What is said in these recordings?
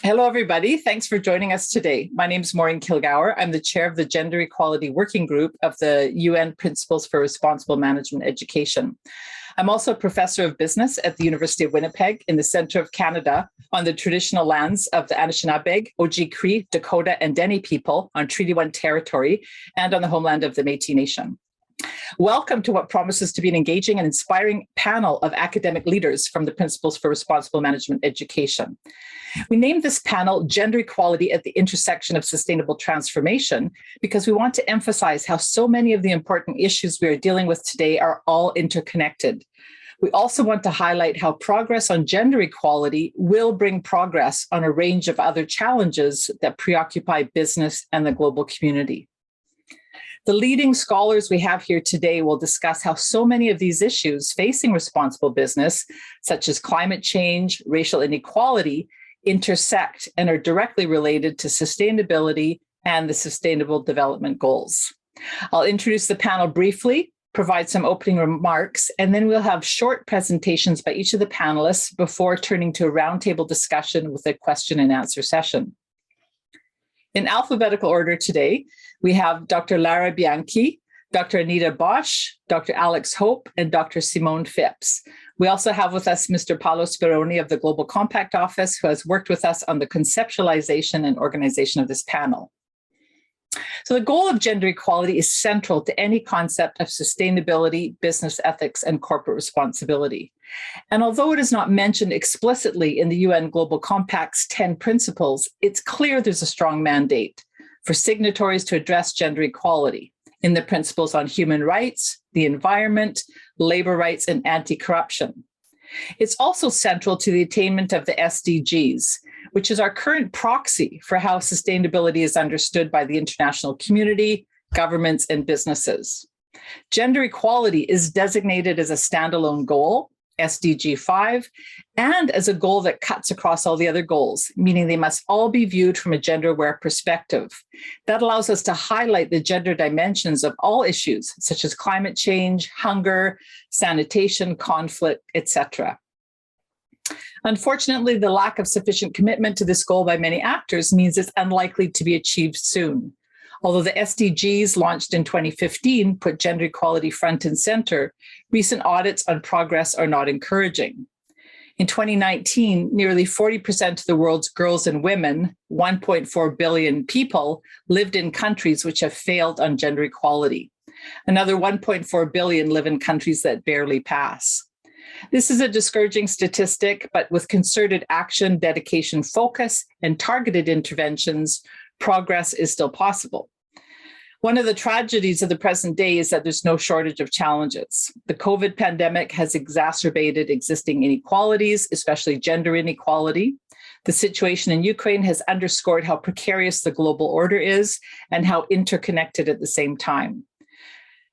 Hello, everybody. Thanks for joining us today. My name is Maureen Kilgour. I'm the chair of the Gender Equality Working Group of the UN Principles for Responsible Management Education. I'm also a professor of business at the University of Winnipeg in the Centre of Canada on the traditional lands of the Anishinaabe, Oji-Cree, Dakota, and Dene people on Treaty 1 territory and on the homeland of the Métis Nation. Welcome to what promises to be an engaging and inspiring panel of academic leaders from the Principles for Responsible Management Education. We named this panel Gender Equality at the Intersection of Sustainable Transformation because we want to emphasize how so many of the important issues we are dealing with today are all interconnected. We also want to highlight how progress on gender equality will bring progress on a range of other challenges that preoccupy business and the global community. The leading scholars we have here today will discuss how so many of these issues facing responsible business, such as climate change, racial inequality, intersect and are directly related to sustainability and the Sustainable Development Goals. I'll introduce the panel briefly, provide some opening remarks, and then we'll have short presentations by each of the panelists before turning to a roundtable discussion with a question and answer session. In alphabetical order today, we have Dr. Lara Bianchi, Dr. Anita Bosch, Dr. Alex Hope, and Dr. Simone Phipps. We also have with us Mr. Paolo Speroni of the Global Compact Office, who has worked with us on the conceptualization and organization of this panel. So the goal of gender equality is central to any concept of sustainability, business ethics, and corporate responsibility. And although it is not mentioned explicitly in the UN Global Compact's 10 principles, it's clear there's a strong mandate for signatories to address gender equality in the principles on human rights, the environment, labor rights, and anti-corruption. It's also central to the attainment of the SDGs, which is our current proxy for how sustainability is understood by the international community, governments, and businesses. Gender equality is designated as a standalone goal, SDG 5, and as a goal that cuts across all the other goals, meaning they must all be viewed from a gender-aware perspective. That allows us to highlight the gender dimensions of all issues, such as climate change, hunger, sanitation, conflict, etc. Unfortunately, the lack of sufficient commitment to this goal by many actors means it's unlikely to be achieved soon. Although the SDGs launched in 2015 put gender equality front and center, recent audits on progress are not encouraging. In 2019, nearly 40% of the world's girls and women, 1.4 billion people, lived in countries which have failed on gender equality. Another 1.4 billion live in countries that barely pass. This is a discouraging statistic, but with concerted action, dedication, focus, and targeted interventions, progress is still possible. One of the tragedies of the present day is that there's no shortage of challenges. The COVID pandemic has exacerbated existing inequalities, especially gender inequality. The situation in Ukraine has underscored how precarious the global order is and how interconnected at the same time.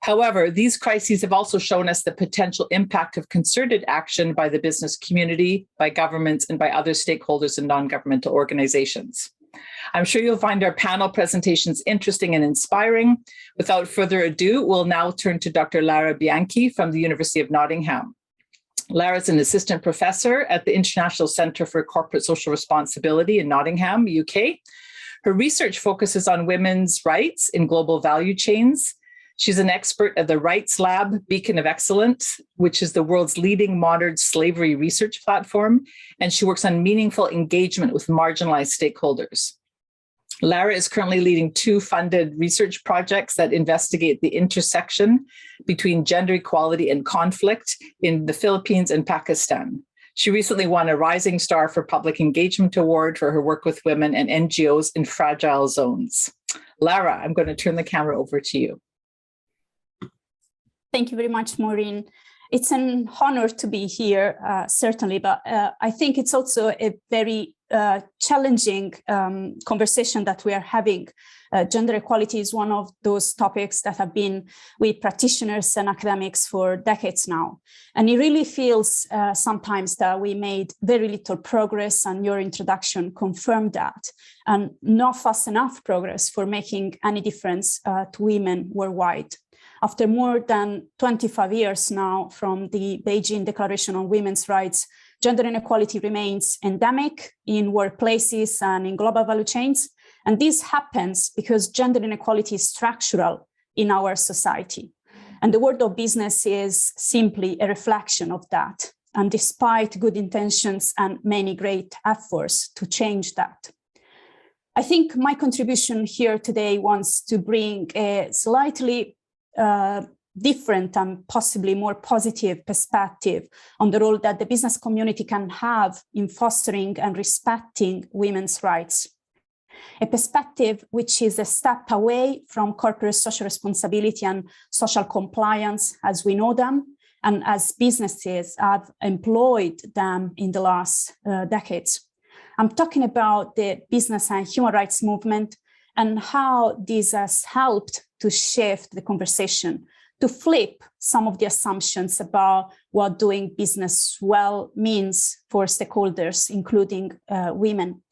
However, these crises have also shown us the potential impact of concerted action by the business community, by governments, and by other stakeholders and non-governmental organizations. I'm sure you'll find our panel presentations interesting and inspiring. Without further ado, we'll now turn to Dr. Lara Bianchi from the University of Nottingham. Lara is an assistant professor at the International Centre for Corporate Social Responsibility in Nottingham, UK. Her research focuses on women's rights in global value chains. She's an expert at the Rights Lab Beacon of Excellence, which is the world's leading modern slavery research platform, and she works on meaningful engagement with marginalized stakeholders. Lara is currently leading 2 funded research projects that investigate the intersection between gender equality and conflict in the Philippines and Pakistan. She recently won a Rising Star for Public Engagement Award for her work with women and NGOs in fragile zones. Lara, I'm going to turn the camera over to you. Thank you very much, Maureen. It's an honor to be here, certainly, but I think it's also a very challenging conversation that we are having. Gender equality is one of those topics that have been with practitioners and academics for decades now. And it really feels sometimes that we made very little progress, and your introduction confirmed that, and not fast enough progress for making any difference to women worldwide. After more than 25 years now from the Beijing Declaration on Women's Rights gender inequality remains endemic in workplaces and in global value chains. And this happens because gender inequality is structural in our society. And the world of business is simply a reflection of that. And despite good intentions and many great efforts to change that. I think my contribution here today wants to bring a slightly different and possibly more positive perspective on the role that the business community can have in fostering and respecting women's rights. A perspective which is a step away from corporate social responsibility and social compliance as we know them, and as businesses have employed them in the last decades. I'm talking about the business and human rights movement and how this has helped to shift the conversation, to flip some of the assumptions about what doing business well means for stakeholders, including women.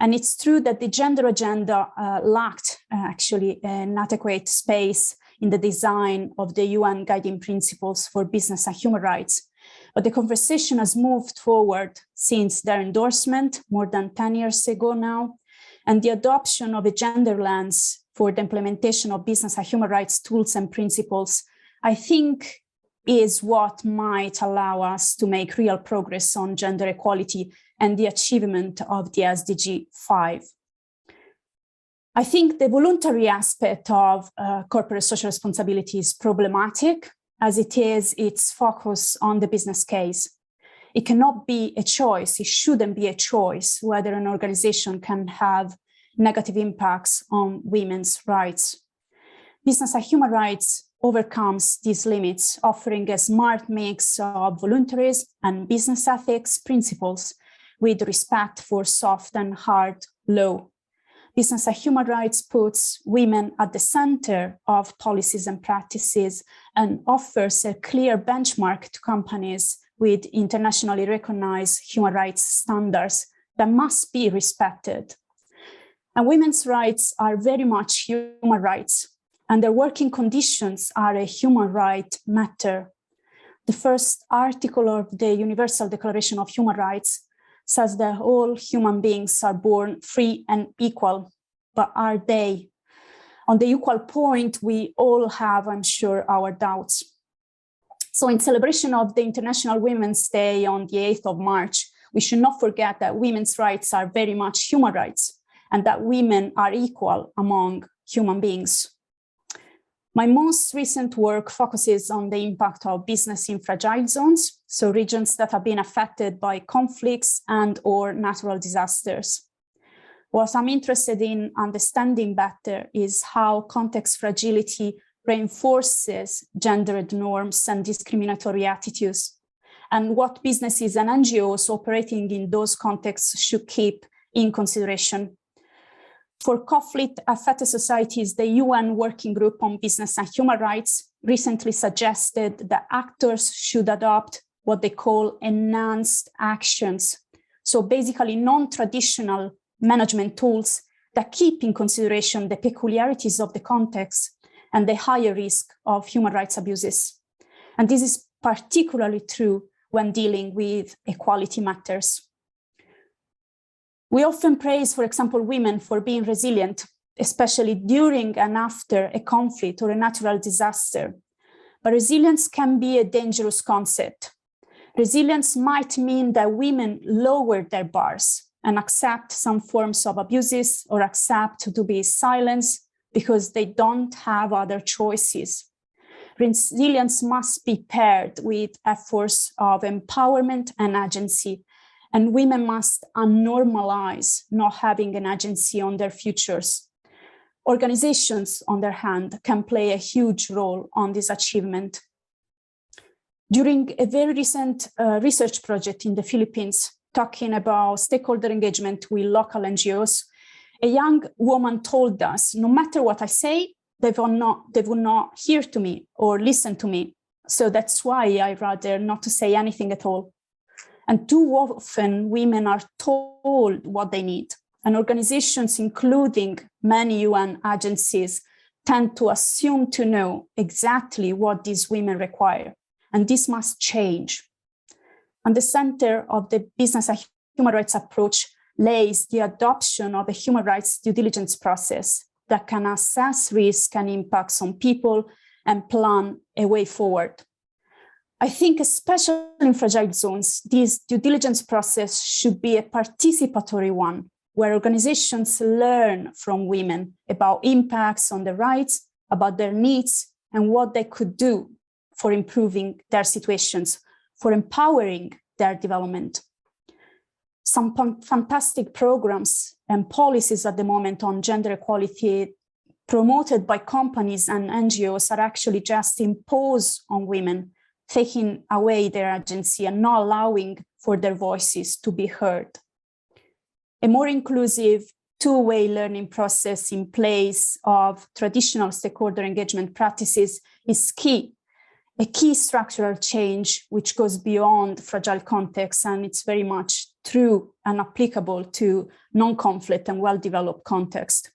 And it's true that the gender agenda lacked actually an adequate space in the design of the UN Guiding Principles for Business and Human Rights. But the conversation has moved forward since their endorsement more than 10 years ago now, and the adoption of a gender lens for the implementation of business and human rights tools and principles, I think, is what might allow us to make real progress on gender equality and the achievement of the SDG 5. I think the voluntary aspect of corporate social responsibility is problematic, as it is its focus on the business case. It cannot be a choice, it shouldn't be a choice whether an organization can have negative impacts on women's rights. Business and human rights overcomes these limits, offering a smart mix of voluntarism and business ethics principles with respect for soft and hard law. Business and human rights puts women at the center of policies and practices and offers a clear benchmark to companies with internationally recognized human rights standards that must be respected. And women's rights are very much human rights, and their working conditions are a human right matter. The first article of the Universal Declaration of Human Rights says that all human beings are born free and equal, but are they? On the equal point, we all have, I'm sure, our doubts. So in celebration of the International Women's Day on the 8th of March, we should not forget that women's rights are very much human rights and that women are equal among human beings. My most recent work focuses on the impact of business in fragile zones, so regions that have been affected by conflicts and/or natural disasters. What I'm interested in understanding better is how context fragility reinforces gendered norms and discriminatory attitudes, and what businesses and NGOs operating in those contexts should keep in consideration. For conflict-affected societies, the UN Working Group on Business and Human Rights recently suggested that actors should adopt what they call enhanced actions. So basically non-traditional management tools that keep in consideration the peculiarities of the context and the higher risk of human rights abuses. And this is particularly true when dealing with equality matters. We often praise, for example, women for being resilient, especially during and after a conflict or a natural disaster. But resilience can be a dangerous concept. Resilience might mean that women lower their bars and accept some forms of abuses or accept to be silenced because they don't have other choices. Resilience must be paired with efforts of empowerment and agency, and women must unnormalize not having an agency on their futures. Organizations, on their hand, can play a huge role on this achievement. During a very recent research project in the Philippines, talking about stakeholder engagement with local NGOs, a young woman told us, no matter what I say, they will not hear to me or listen to me. So that's why I rather not to say anything at all. And too often women are told what they need. And organizations, including many UN agencies, tend to assume to know exactly what these women require. And this must change. On the center of the business and human rights approach lays the adoption of a human rights due diligence process that can assess risk and impacts on people and plan a way forward. I think, especially in fragile zones, this due diligence process should be a participatory one, where organizations learn from women about impacts on their rights, about their needs, and what they could do for improving their situations, for empowering their development. Some fantastic programs and policies at the moment on gender equality promoted by companies and NGOs are actually just imposed on women, taking away their agency and not allowing for their voices to be heard. A more inclusive, two-way learning process in place of traditional stakeholder engagement practices is key, a key structural change which goes beyond fragile contexts, and it's very much true and applicable to non-conflict and well-developed context.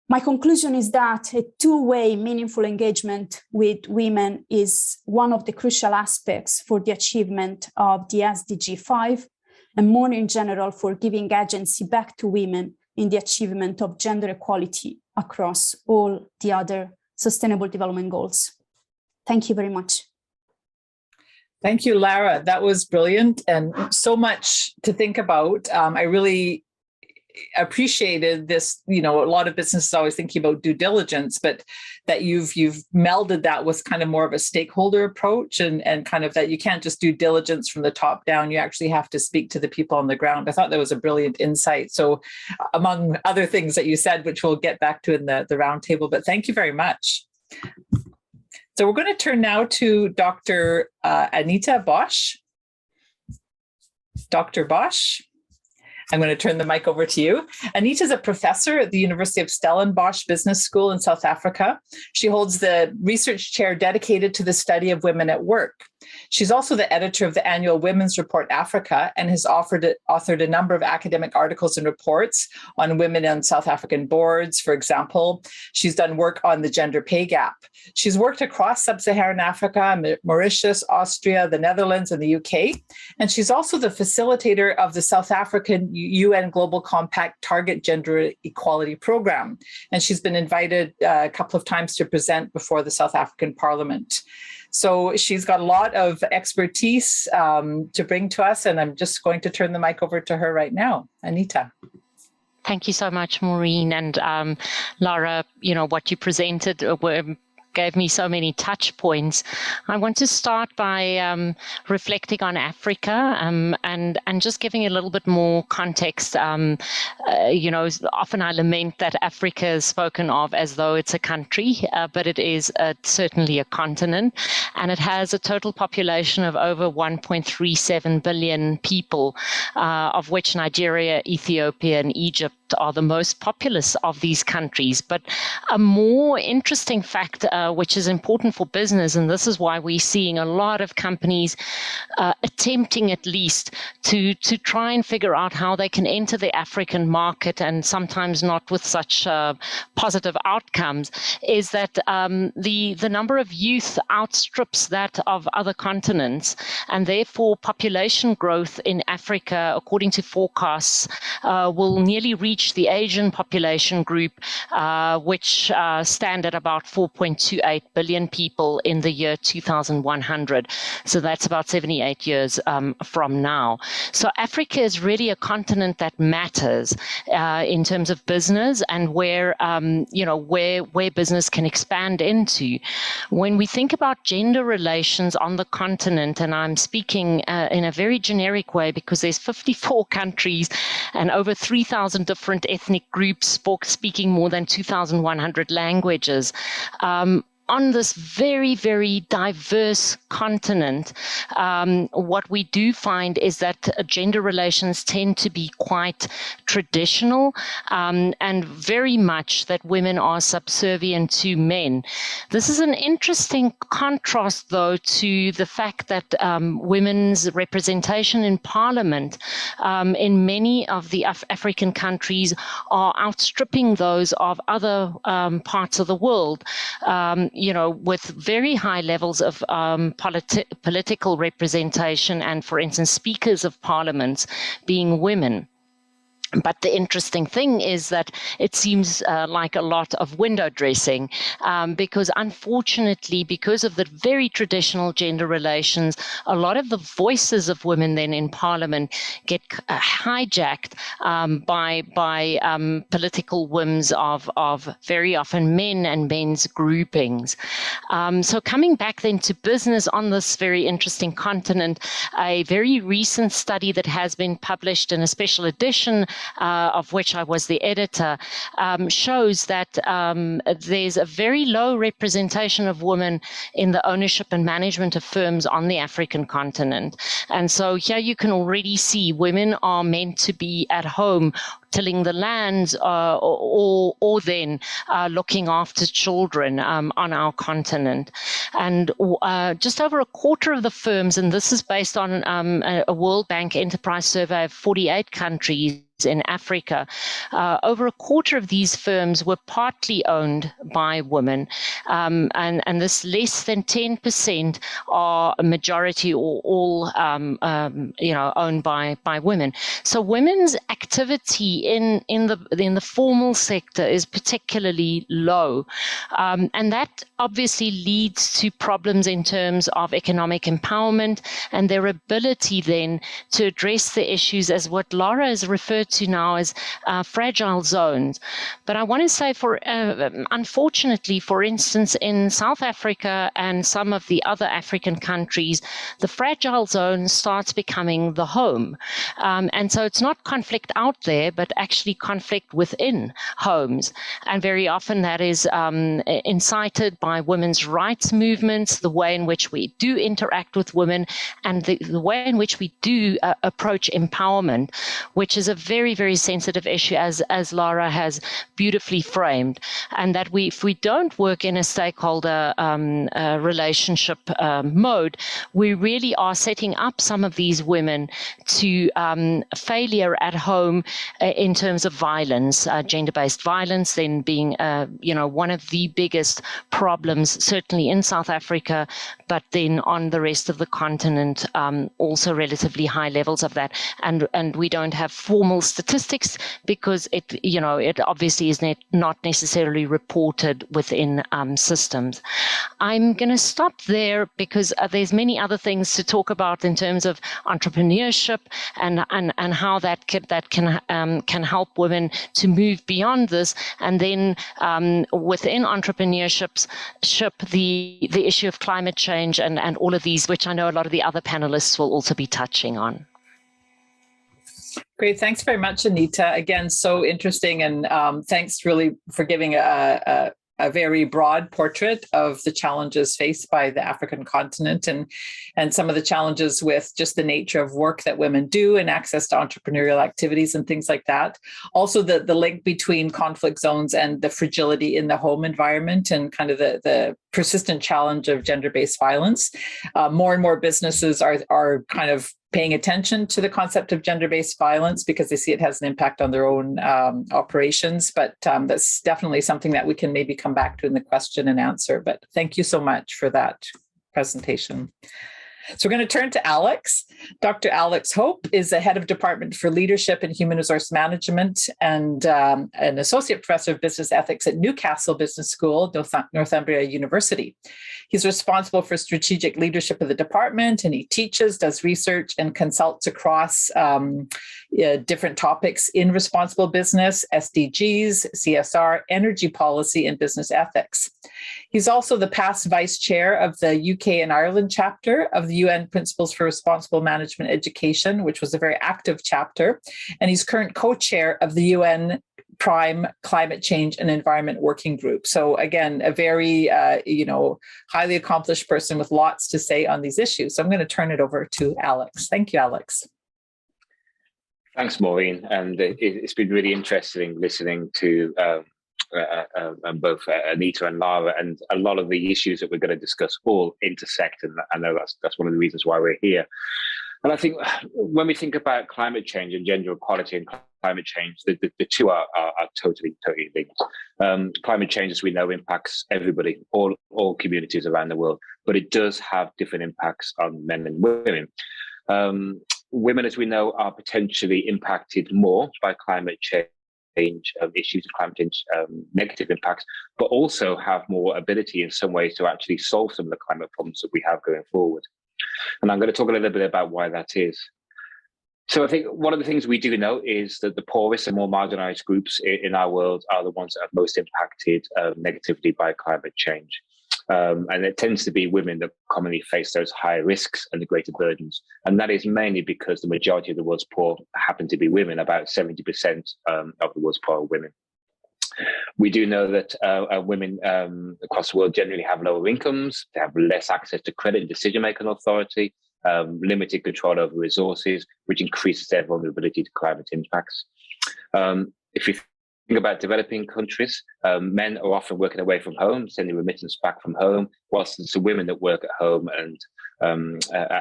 My conclusion is that a two-way meaningful engagement with women is one of the crucial aspects for the achievement of the SDG 5, and more in general for giving agency back to women in the achievement of gender equality across all the other sustainable development goals. Thank you very much. Thank you, Lara. That was brilliant and so much to think about. I really appreciated this. A lot of businesses are always thinking about due diligence, but that you've melded that with kind of more of a stakeholder approach and kind of that you can't just do diligence from the top down. You actually have to speak to the people on the ground. I thought that was a brilliant insight. So among other things that you said, which we'll get back to in the roundtable, but thank you very much. So we're going to turn now to Dr. Anita Bosch. Dr. Bosch, I'm going to turn the mic over to you. Anita is a professor at the University of Stellenbosch Business School in South Africa. She holds the research chair dedicated to the study of women at work. She's also the editor of the annual Women's Report Africa and has authored a number of academic articles and reports on women on South African boards, for example. She's done work on the gender pay gap. She's worked across sub-Saharan Africa, Mauritius, Austria, the Netherlands, and the UK. And she's also the facilitator of the South African UN Global Compact Target Gender Equality Program. And she's been invited a couple of times to present before the South African Parliament. So she's got a lot of expertise to bring to us, and I'm just going to turn the mic over to her right now. Anita. Thank you so much, Maureen. And Lara, what you presented gave me so many touch points. I want to start by reflecting on Africa and just giving a little bit more context. Often I lament that Africa is spoken of as though it's a country, but it is certainly a continent, and it has a total population of over 1.37 billion people, of which Nigeria, Ethiopia, and Egypt are the most populous of these countries. But a more interesting fact, which is important for business, and this is why we're seeing a lot of companies attempting at least to try and figure out how they can enter the African market, and sometimes not with such positive outcomes, is that the number of youth outstrips that of other continents, and therefore population growth in Africa, according to forecasts, will nearly reach the Asian population group, which stand at about 4.28 billion people in the year 2100. So that's about 78 years from now. So Africa is really a continent that matters in terms of business and where business can expand into. When we think about gender relations on the continent, and I'm speaking in a very generic way because there's 54 countries and over 3,000 different ethnic groups speaking more than 2,100 languages. On this very, very diverse continent, what we do find is that gender relations tend to be quite traditional and very much that women are subservient to men. This is an interesting contrast, though, to the fact that women's representation in parliament in many of the African countries are outstripping those of other parts of the world. with very high levels of political representation and, for instance, speakers of parliaments being women. But the interesting thing is that it seems like a lot of window dressing, because unfortunately, because of the very traditional gender relations, a lot of the voices of women then in Parliament get hijacked by political whims of very often men and men's groupings. So coming back then to business on this very interesting continent, a very recent study that has been published in a special edition of which I was the editor, shows that there's a very low representation of women in the ownership and management of firms on the African continent. And so here you can already see women are meant to be at home tilling the lands or then looking after children on our continent. And just over a quarter of the firms, and this is based on a World Bank Enterprise Survey of 48 countries in Africa, over a quarter of these firms were partly owned by women, and this less than 10% are a majority or all owned by women. So women's activity in the formal sector is particularly low, and that obviously leads to problems in terms of economic empowerment and their ability then to address the issues as what Lara has referred to now as fragile zones. But I want to say, unfortunately, for instance, in South Africa and some of the other African countries, the fragile zone starts becoming the home. And so it's not conflict out there, but actually conflict within homes. And very often that is incited by women's rights movements, the way in which we do interact with women, and the way in which we do approach empowerment, which is a very, very sensitive issue, as Lara has beautifully framed. And that if we don't work in a stakeholder relationship mode, we really are setting up some of these women to failure at home in terms of violence, gender-based violence, then being one of the biggest problems, certainly in South Africa, but then on the rest of the continent, also relatively high levels of that. And we don't have formal statistics because it obviously is not necessarily reported within systems. I'm going to stop there because there's many other things to talk about in terms of entrepreneurship and how that can help women to move beyond this, and then within entrepreneurship, the issue of climate change and all of these, which I know a lot of the other panelists will also be touching on. Great. Thanks very much, Anita. Again, so interesting. And thanks really for giving a very broad portrait of the challenges faced by the African continent and some of the challenges with just the nature of work that women do and access to entrepreneurial activities and things like that. Also, the link between conflict zones and the fragility in the home environment and kind of the persistent challenge of gender-based violence. More and more businesses are kind of paying attention to the concept of gender-based violence because they see it has an impact on their own operations. But that's definitely something that we can maybe come back to in the question and answer. But thank you so much for that presentation. So we're going to turn to Alex. Dr. Alex Hope is the head of Department for Leadership and Human Resource Management and an associate professor of business ethics at Newcastle Business School, Northumbria University. He's responsible for strategic leadership of the department, and he teaches, does research, and consults across different topics in responsible business, SDGs, CSR, energy policy, and business ethics. He's also the past vice chair of the UK and Ireland chapter of the UN Principles for Responsible Management Education, which was a very active chapter. And he's current co-chair of the UN Prime Climate Change and Environment Working Group. So again, a very, highly accomplished person with lots to say on these issues. So I'm going to turn it over to Alex. Thank you, Alex. Thanks, Maureen. And it's been really interesting listening to both Anita and Lara, and a lot of the issues that we're going to discuss all intersect, and I know that's one of the reasons why we're here. And I think when we think about climate change and gender equality and climate change, the two are totally linked. Climate change, as we know, impacts everybody, all communities around the world, but it does have different impacts on men and women. Women, as we know, are potentially impacted more by climate change issues of climate change, negative impacts, but also have more ability in some ways to actually solve some of the climate problems that we have going forward. And I'm going to talk a little bit about why that is. So I think one of the things we do know is that the poorest and more marginalized groups in our world are the ones that are most impacted negatively by climate change. And it tends to be women that commonly face those higher risks and the greater burdens. And that is mainly because the majority of the world's poor happen to be women. About 70% of the world's poor are women. We do know that women across the world generally have lower incomes, they have less access to credit and decision-making authority, limited control over resources, which increases their vulnerability to climate impacts. If you think about developing countries, men are often working away from home, sending remittance back from home, whilst it's the women that work at home and,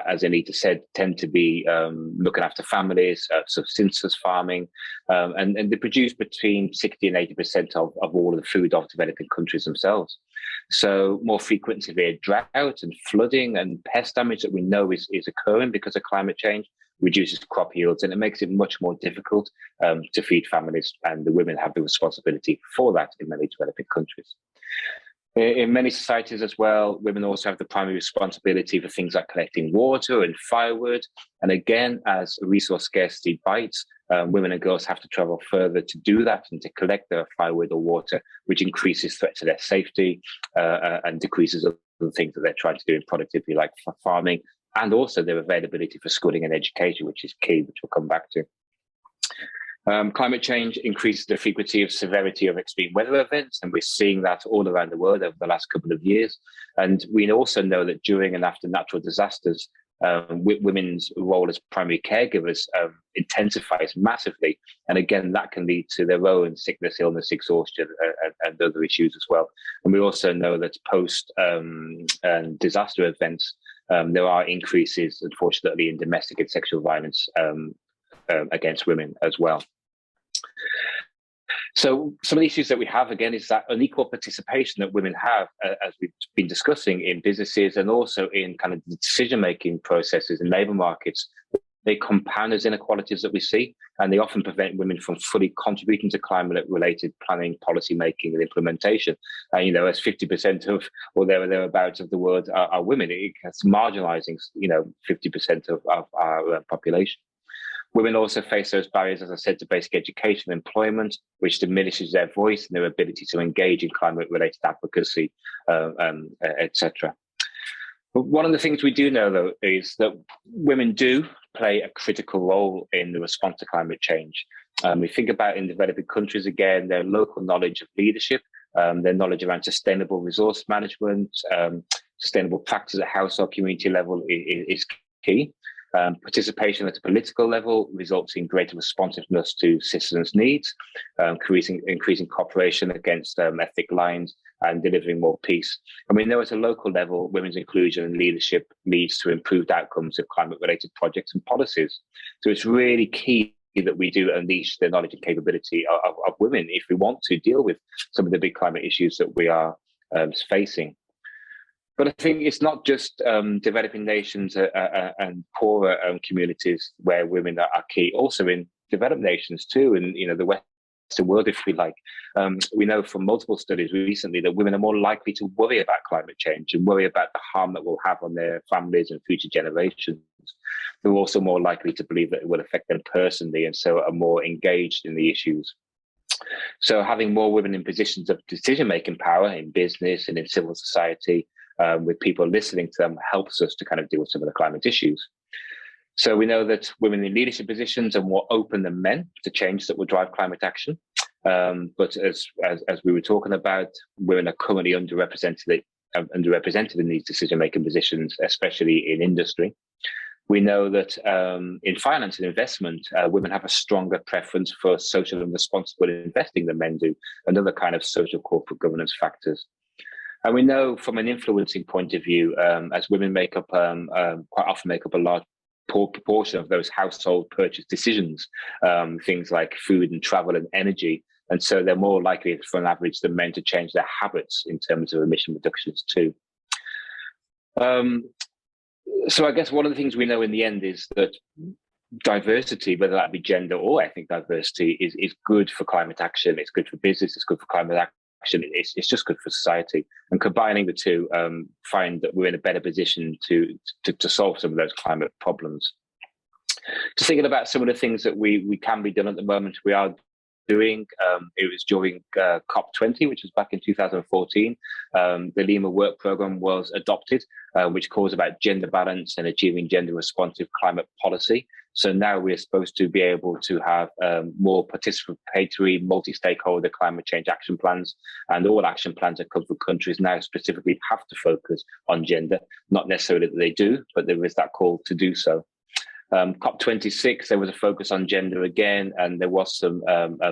as Anita said, tend to be looking after families, subsistence farming, and they produce between 60 and 80% of all of the food of developing countries themselves. So more frequent severe drought and flooding and pest damage that we know is occurring because of climate change reduces crop yields, and it makes it much more difficult to feed families, and the women have the responsibility for that in many developing countries. In many societies as well, women also have the primary responsibility for things like collecting water and firewood. And again, as resource scarcity bites, women and girls have to travel further to do that and to collect their firewood or water, which increases threat to their safety and decreases other things that they're trying to do in productivity, like farming, and also their availability for schooling and education, which is key, which we'll come back to. Climate change increases the frequency of severity of extreme weather events, and we're seeing that all around the world over the last couple of years. And we also know that during and after natural disasters, women's role as primary caregivers intensifies massively. And again, that can lead to their own sickness, illness, exhaustion, and other issues as well. And we also know that post and disaster events, there are increases, unfortunately, in domestic and sexual violence against women as well. So some of the issues that we have, again, is that unequal participation that women have, as we've been discussing, in businesses and also in kind of decision-making processes in labour markets. They compound those inequalities that we see, and they often prevent women from fully contributing to climate-related planning, policy making, and implementation. You know, as 50% of, or thereabouts of the world are women, it's marginalising, 50% of our population. Women also face those barriers, as I said, to basic education and employment, which diminishes their voice and their ability to engage in climate-related advocacy, etc. But one of the things we do know, though, is that women do play a critical role in the response to climate change. We think about in developing countries, again, their local knowledge of leadership, their knowledge around sustainable resource management, sustainable practice at household community level is key. Participation at a political level results in greater responsiveness to citizens' needs, increasing cooperation against ethnic lines and delivering more peace. And we know at a local level, women's inclusion and leadership leads to improved outcomes of climate-related projects and policies. So it's really key that we do unleash the knowledge and capability of women if we want to deal with some of the big climate issues that we are facing. But I think it's not just developing nations and poorer communities where women are key. Also in developed nations too, and the Western world, if we like. We know from multiple studies recently that women are more likely to worry about climate change and worry about the harm that will have on their families and future generations. They're also more likely to believe that it will affect them personally, and so are more engaged in the issues. So having more women in positions of decision-making power in business and in civil society, with people listening to them, helps us to kind of deal with some of the climate issues. So we know that women in leadership positions are more open than men to change that will drive climate action. But as we were talking about, women are currently underrepresented in these decision-making positions, especially in industry. We know that in finance and investment, women have a stronger preference for social and responsible investing than men do, and other kind of social corporate governance factors. And we know from an influencing point of view, as women quite often make up a large proportion of those household purchase decisions, things like food and travel and energy. And so they're more likely, for an average, than men to change their habits in terms of emission reductions too. So I guess one of the things we know in the end is that diversity, whether that be gender or ethnic diversity, is good for climate action. It's good for business. It's good for climate action. It's just good for society. And combining the two, find that we're in a better position to solve some of those climate problems. Just thinking about some of the things that we can be done at the moment, we are doing. It was during COP20, which was back in 2014. The Lima Work Programme was adopted, which calls about gender balance and achieving gender responsive climate policy. So now we're supposed to be able to have more participatory, multi-stakeholder climate change action plans, and all action plans that come from countries now specifically have to focus on gender. Not necessarily that they do, but there is that call to do so. COP26, there was a focus on gender again, and there was some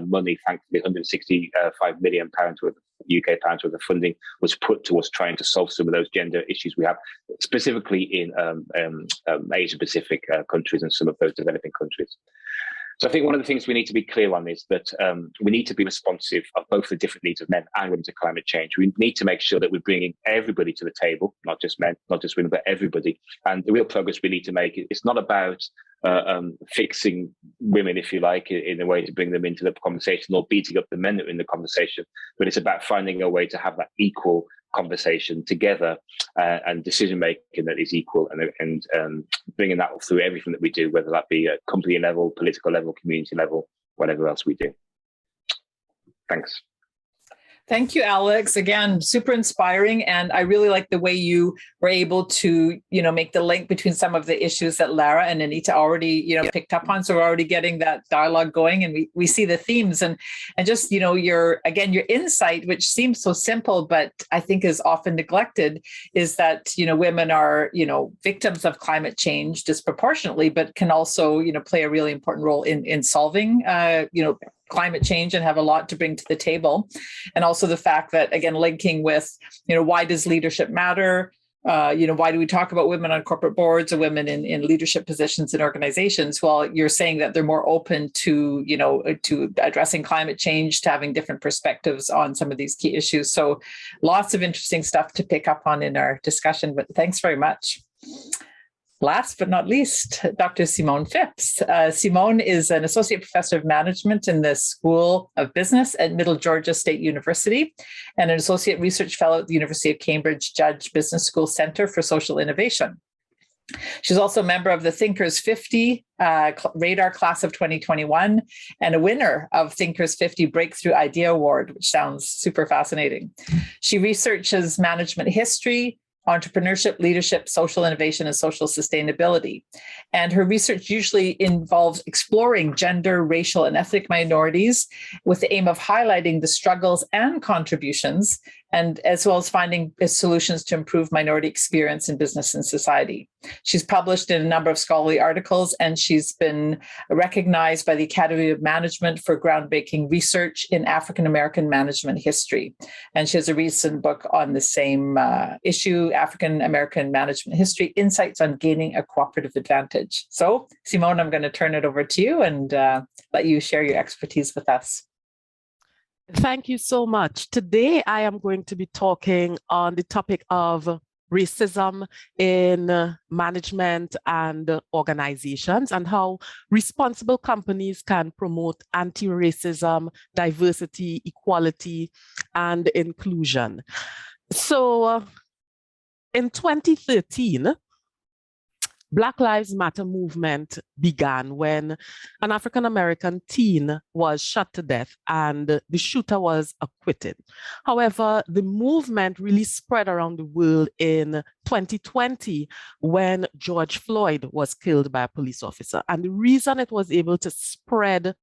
money, thankfully, £165 million worth of UK pounds worth of funding was put towards trying to solve some of those gender issues we have, specifically in Asia Pacific countries and some of those developing countries. So I think one of the things we need to be clear on is that we need to be responsive of both the different needs of men and women to climate change. We need to make sure that we're bringing everybody to the table, not just men, not just women, but everybody. And the real progress we need to make, it's not about fixing women, if you like, in a way to bring them into the conversation or beating up the men that are in the conversation, but it's about finding a way to have that equal conversation together and decision making that is equal, and bringing that through everything that we do, whether that be at company level, political level, community level, whatever else we do. Thanks. Thank you, Alex. Again, super inspiring. And I really like the way you were able to, make the link between some of the issues that Lara and Anita already, picked up on. So we're already getting that dialogue going, and we see the themes and just, your insight, which seems so simple, but I think is often neglected, is that, women are, victims of climate change disproportionately, but can also, play a really important role in solving, climate change and have a lot to bring to the table. And also the fact that, again, linking with, why does leadership matter? Why do we talk about women on corporate boards or women in leadership positions in organizations? Well, you're saying that they're more open to, to addressing climate change, to having different perspectives on some of these key issues. So lots of interesting stuff to pick up on in our discussion, but thanks very much. Last but not least, Dr. Simone Phipps. Simone is an associate professor of management in the School of Business at Middle Georgia State University and an associate research fellow at the University of Cambridge Judge Business School Center for Social Innovation. She's also a member of the Thinkers 50 Radar Class of 2021 and a winner of Thinkers 50 Breakthrough Idea Award, which sounds super fascinating. She researches management history, entrepreneurship, leadership, social innovation, and social sustainability. And her research usually involves exploring gender, racial, and ethnic minorities with the aim of highlighting the struggles and contributions, and as well as finding solutions to improve minority experience in business and society. She's published in a number of scholarly articles, and she's been recognized by the Academy of Management for groundbreaking research in African American management history. And she has a recent book on the same issue, African American Management History, Insights on Gaining a Cooperative Advantage. So, Simone, I'm going to turn it over to you and let you share your expertise with us. Thank you so much. Today, I am going to be talking on the topic of racism in management and organizations, and how responsible companies can promote anti-racism, diversity, equality, and inclusion. So in 2013, Black Lives Matter movement began when an African-American teen was shot to death and the shooter was acquitted. However, the movement really spread around the world in 2020 when George Floyd was killed by a police officer. And the reason it was able to spread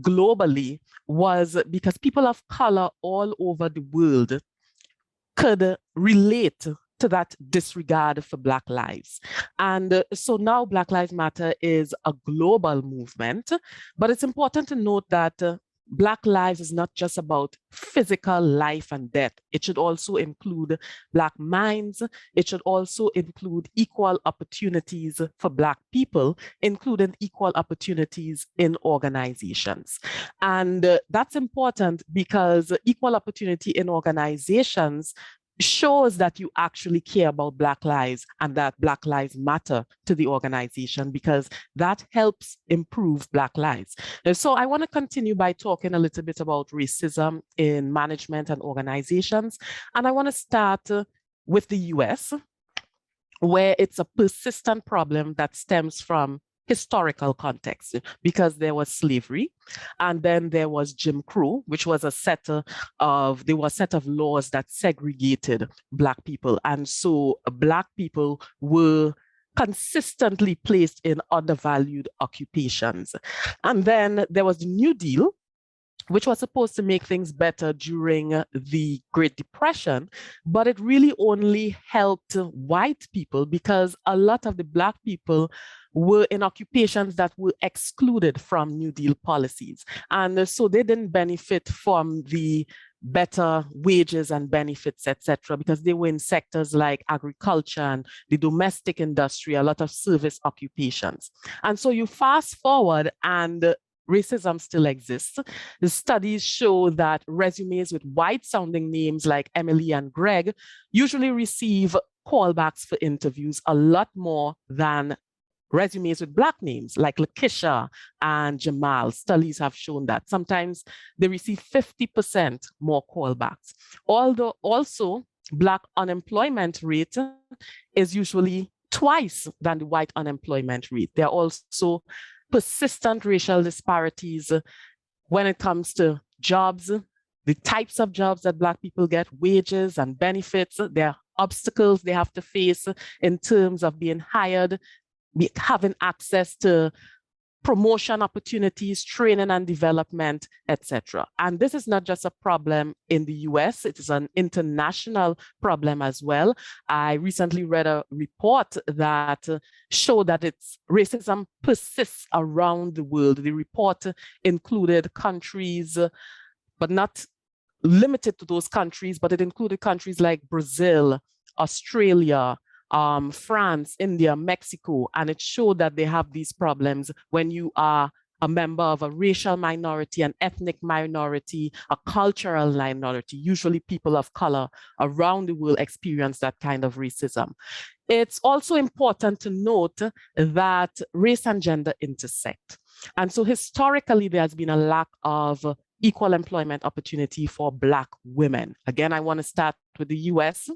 globally was because people of color all over the world could relate to that disregard for Black lives. And so now Black Lives Matter is a global movement, but it's important to note that Black lives is not just about physical life and death. It should also include Black minds. It should also include equal opportunities for Black people, including equal opportunities in organizations. And that's important because equal opportunity in organizations shows that you actually care about Black lives and that Black lives matter to the organization, because that helps improve Black lives. And so I want to continue by talking a little bit about racism in management and organizations. And I want to start with the US, where it's a persistent problem that stems from historical context, because there was slavery, and then there was Jim Crow, which was a set of laws that segregated Black people. And so Black people were consistently placed in undervalued occupations. And then there was the New Deal, which was supposed to make things better during the Great Depression, but it really only helped white people because a lot of the Black people were in occupations that were excluded from New Deal policies. And so they didn't benefit from the better wages and benefits, etc., because they were in sectors like agriculture and the domestic industry, a lot of service occupations. And so you fast forward and racism still exists. The studies show that resumes with white-sounding names like Emily and Greg usually receive callbacks for interviews a lot more than resumes with Black names like Lakeisha and Jamal. Studies have shown that sometimes they receive 50% more callbacks. Although also Black unemployment rate is usually twice than the white unemployment rate. There are also persistent racial disparities when it comes to jobs, the types of jobs that Black people get, wages and benefits. There are obstacles they have to face in terms of being hired, having access to promotion opportunities, training and development, etc. And this is not just a problem in the US, it is an international problem as well. I recently read a report that showed that racism persists around the world. The report included countries, but not limited to those countries, but it included countries like Brazil, Australia, France, India, Mexico, and it showed that they have these problems when you are a member of a racial minority, an ethnic minority, a cultural minority. Usually people of color around the world experience that kind of racism. It's also important to note that race and gender intersect. And so historically, there has been a lack of equal employment opportunity for Black women. Again, I want to start with the US.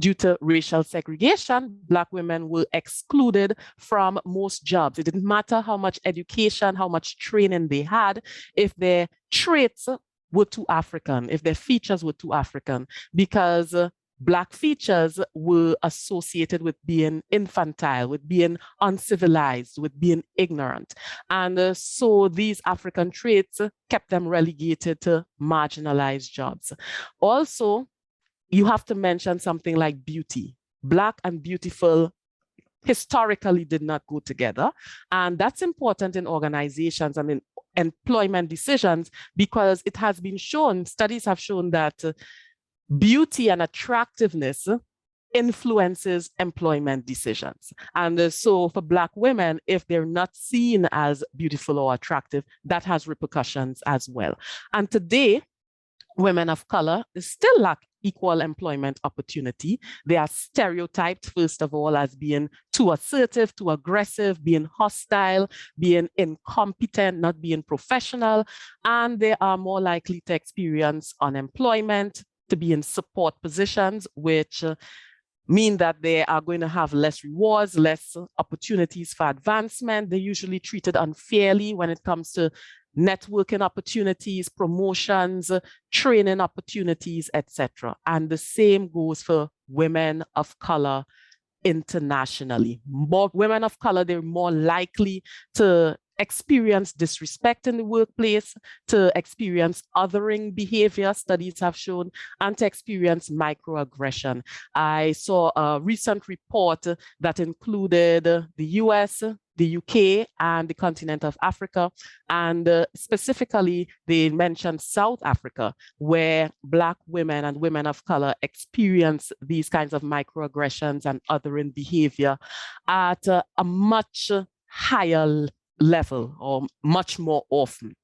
Due to racial segregation, Black women were excluded from most jobs. It didn't matter how much education, how much training they had, if their traits were too African, if their features were too African, because Black features were associated with being infantile, with being uncivilized, with being ignorant. And so these African traits kept them relegated to marginalized jobs. Also, you have to mention something like beauty. Black and beautiful historically did not go together. And that's important in organizations and in employment decisions because it has been shown, studies have shown that beauty and attractiveness influences employment decisions. And so for Black women, if they're not seen as beautiful or attractive, that has repercussions as well. And today, women of color still lack equal employment opportunity. They are stereotyped, first of all, as being too assertive, too aggressive, being hostile, being incompetent, not being professional, and they are more likely to experience unemployment, to be in support positions, which mean that they are going to have less rewards, less opportunities for advancement. They're usually treated unfairly when it comes to networking opportunities, promotions, training opportunities, etc. And the same goes for women of color internationally. More women of color, they're more likely to experience disrespect in the workplace, to experience othering behavior, studies have shown, and to experience microaggression. I saw a recent report that included the US, the UK, and the continent of Africa. And specifically, they mentioned South Africa, where Black women and women of color experience these kinds of microaggressions and othering behavior at a much higher level or much more often.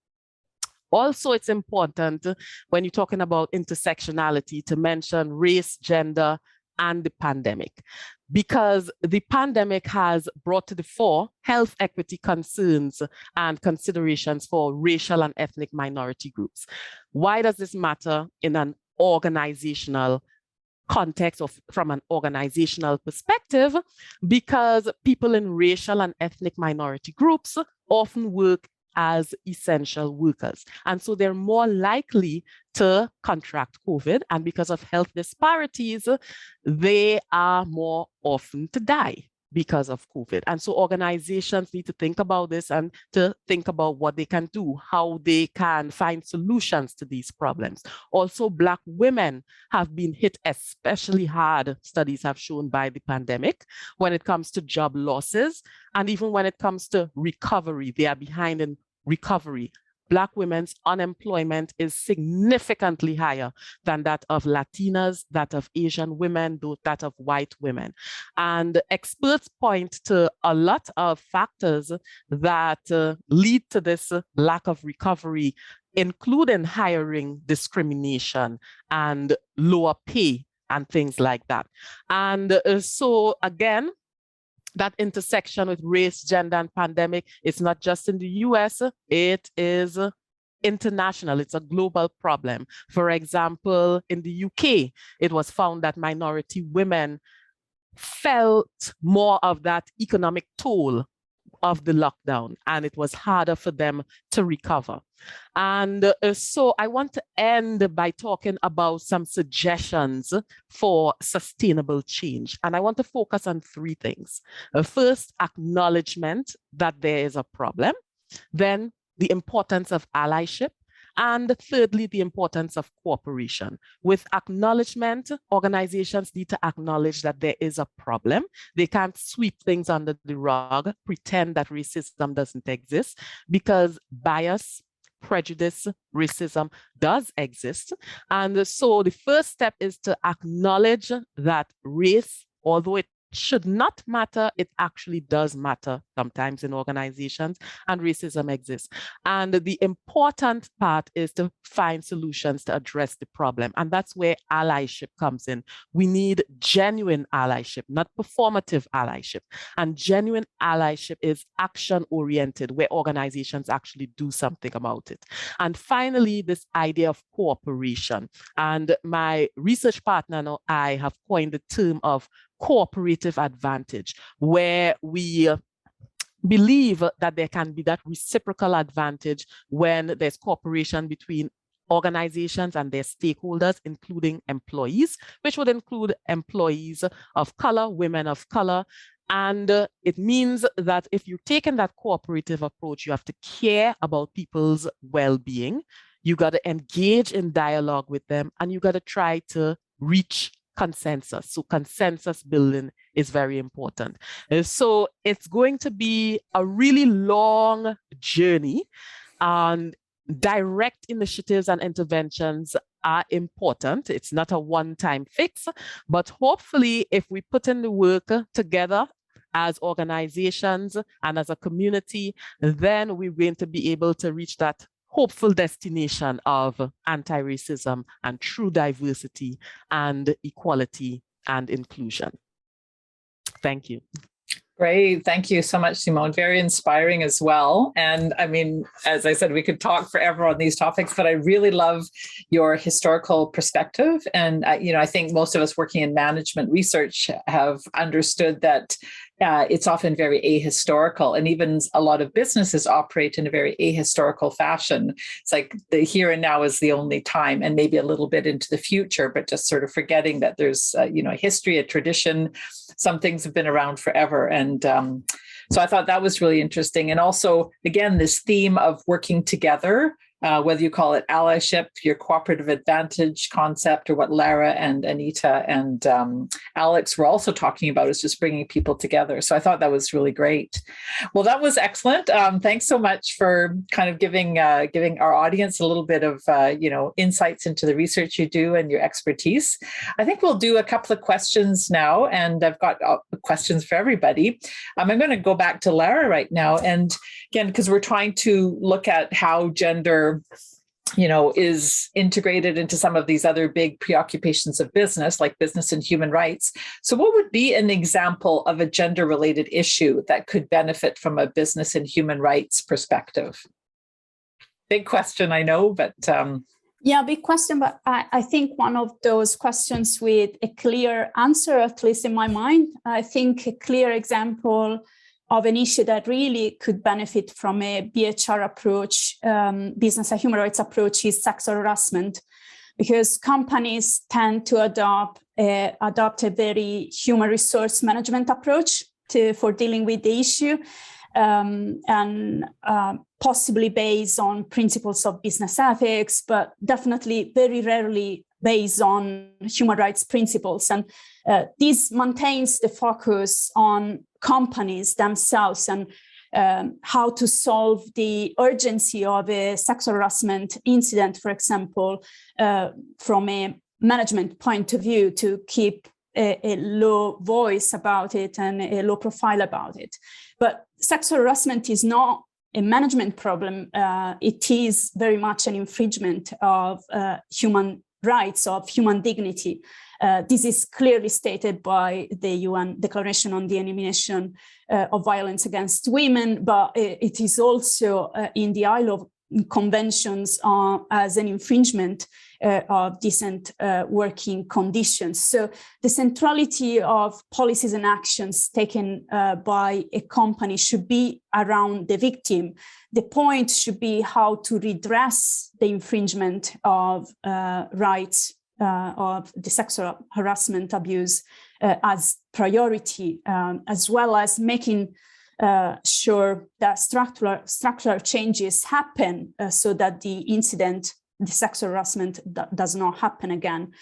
Also, it's important when you're talking about intersectionality to mention race, gender, and the pandemic, because the pandemic has brought to the fore health equity concerns and considerations for racial and ethnic minority groups. Why does this matter in an organizational context or from an organizational perspective? Because people in racial and ethnic minority groups often work as essential workers. And so they're more likely to contract COVID. And because of health disparities, they are more often to die because of COVID. And so organizations need to think about this and to think about what they can do, how they can find solutions to these problems. Also, Black women have been hit especially hard, studies have shown, by the pandemic when it comes to job losses. And even when it comes to recovery, they are behind in recovery. Black women's unemployment is significantly higher than that of Latinas, that of Asian women, that of white women. And experts point to a lot of factors that lead to this lack of recovery, including hiring discrimination and lower pay and things like that. And so again, that intersection with race, gender, and pandemic is not just in the US, it is international. It's a global problem. For example, in the UK, it was found that minority women felt more of that economic toll of the lockdown, and it was harder for them to recover. And so I want to end by talking about some suggestions for sustainable change. And I want to focus on three things. First, acknowledgement that there is a problem. Then the importance of allyship. And thirdly, the importance of cooperation. With acknowledgement, organizations need to acknowledge that there is a problem. They can't sweep things under the rug, pretend that racism doesn't exist, because bias, prejudice, racism does exist. And so the first step is to acknowledge that race, although it should not matter, it actually does matter sometimes in organizations, and racism exists. And the important part is to find solutions to address the problem. And that's where allyship comes in. We need genuine allyship, not performative allyship. And genuine allyship is action-oriented, where organizations actually do something about it. And finally, this idea of cooperation. And my research partner and I have coined the term of cooperative advantage, where we believe that there can be that reciprocal advantage when there's cooperation between organizations and their stakeholders, including employees, which would include employees of color, women of color. And it means that if you're taking that cooperative approach, you have to care about people's well-being. You got to engage in dialogue with them, and you got to try to reach consensus. So consensus building is very important. So it's going to be a really long journey, and direct initiatives and interventions are important. It's not a one-time fix, but hopefully if we put in the work together as organizations and as a community, then we're going to be able to reach that hopeful destination of anti-racism and true diversity and equality and inclusion. Thank you. Great. Thank you so much, Simone. Very inspiring as well. And I mean, as I said, we could talk forever on these topics, but I really love your historical perspective. And, I think most of us working in management research have understood that it's often very ahistorical, and even a lot of businesses operate in a very ahistorical fashion. It's like the here and now is the only time, and maybe a little bit into the future, but just sort of forgetting that there's a history, a tradition. Some things have been around forever, and So I thought that was really interesting. And also, again, this theme of working together, whether you call it allyship, your cooperative advantage concept, or what Lara and Anita and Alex were also talking about, is just bringing people together. So I thought that was really great. Well, that was excellent. Thanks so much for kind of giving our audience a little bit of insights into the research you do and your expertise. I think we'll do a couple of questions now, and I've got questions for everybody. I'm going to go back to Lara right now, and again, because we're trying to look at how gender is integrated into some of these other big preoccupations of business, like business and human rights. So what would be an example of a gender-related issue that could benefit from a business and human rights perspective? Big question, I know, but... Yeah, big question, but I think one of those questions with a clear answer, at least in my mind. I think a clear example of an issue that really could benefit from a BHR approach, business and human rights approach, is sexual harassment, because companies tend to adopt a very human resource management approach for dealing with the issue, and possibly based on principles of business ethics, but definitely very rarely based on human rights principles. And this maintains the focus on companies themselves and how to solve the urgency of a sexual harassment incident, for example, from a management point of view, to keep a low voice about it and a low profile about it. But sexual harassment is not a management problem. It is very much an infringement of human rights, of human dignity. This is clearly stated by the UN Declaration on the Elimination of Violence Against Women, but it is also in the ILO conventions as an infringement of decent working conditions. So the centrality of policies and actions taken by a company should be around the victim. The point should be how to redress the infringement of rights of the sexual harassment abuse as priority, as well as making sure that structural changes happen so that the incident, the sexual harassment, does not happen again.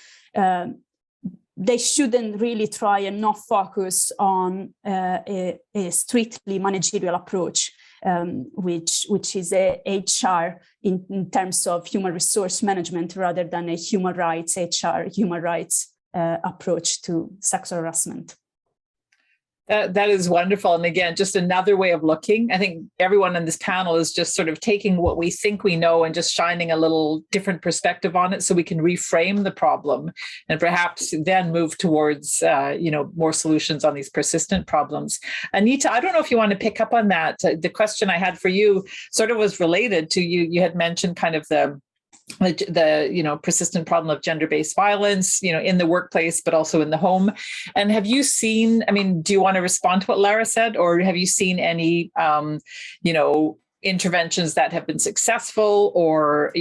They shouldn't really try and not focus on a strictly managerial approach, which is a HR in terms of human resource management, rather than a human rights approach to sexual harassment. That is wonderful. And again, just another way of looking. I think everyone on this panel is just sort of taking what we think we know and just shining a little different perspective on it, so we can reframe the problem and perhaps then move towards, more solutions on these persistent problems. Anita, I don't know if you want to pick up on that. The question I had for you sort of was related to you. You had mentioned kind of the persistent problem of gender-based violence, in the workplace, but also in the home. And have you seen, do you want to respond to what Lara said, or have you seen any, interventions that have been successful, or,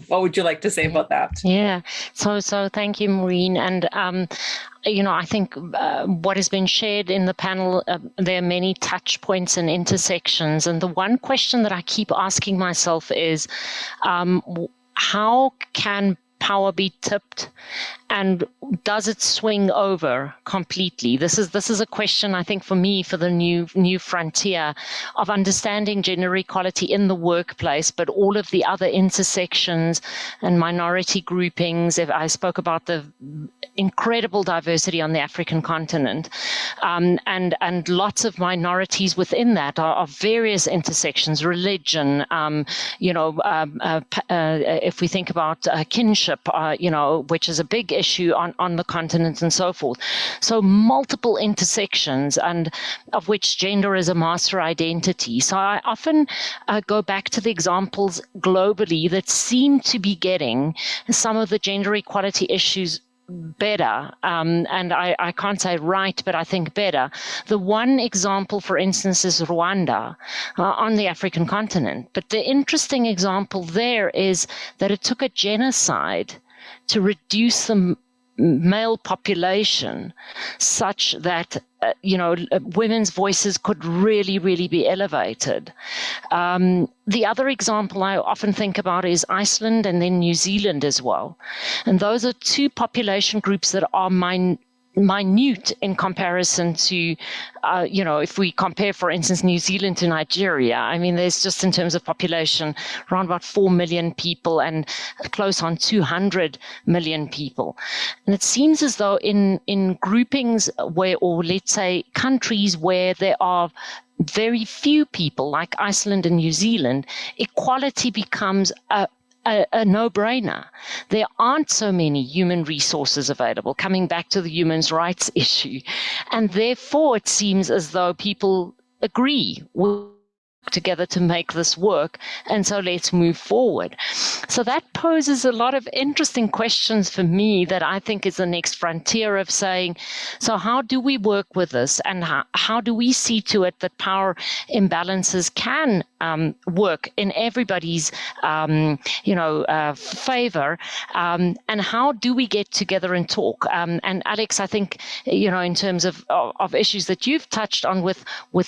what would you like to say about that? Yeah, so thank you, Maureen. And, I think what has been shared in the panel, there are many touch points and intersections. And the one question that I keep asking myself is, how can power be tipped, and does it swing over completely? This is a question, I think, for me, for the new frontier of understanding gender equality in the workplace, but all of the other intersections and minority groupings. If I spoke about the incredible diversity on the African continent, and lots of minorities within that are of various intersections, religion, if we think about kinship, which is a big issue on the continent, and so forth. So multiple intersections, and of which gender is a master identity. So I often go back to the examples globally that seem to be getting some of the gender equality issues better, and I can't say right, but I think better. The one example, for instance, is Rwanda on the African continent. But the interesting example there is that it took a genocide to reduce the male population such that women's voices could really, really be elevated. The other example I often think about is Iceland and then New Zealand as well. And those are two population groups that are minute in comparison to, if we compare, for instance, New Zealand to Nigeria. I mean, there's just in terms of population around about 4 million people and close on 200 million people. And it seems as though in groupings where, or let's say countries where there are very few people like Iceland and New Zealand, equality becomes a no-brainer. There aren't so many human resources available, coming back to the human rights issue. And therefore, it seems as though people agree together to make this work, and so let's move forward. So that poses a lot of interesting questions for me that I think is the next frontier of saying, so how do we work with this, and how do we see to it that power imbalances can work in everybody's favor, and how do we get together and talk? And Alex, I think in terms of issues that you've touched on with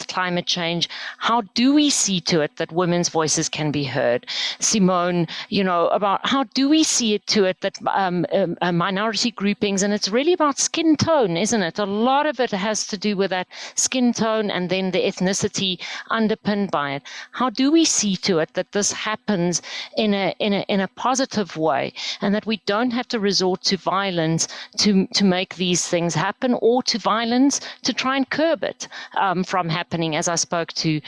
climate change, how do we see to it that women's voices can be heard? Simone, about how do we see it to it that minority groupings, and it's really about skin tone, isn't it? A lot of it has to do with that skin tone and then the ethnicity underpinned by it. How do we see to it that this happens in a positive way, and that we don't have to resort to violence to make these things happen, or to violence to try and curb it from happening, as I spoke to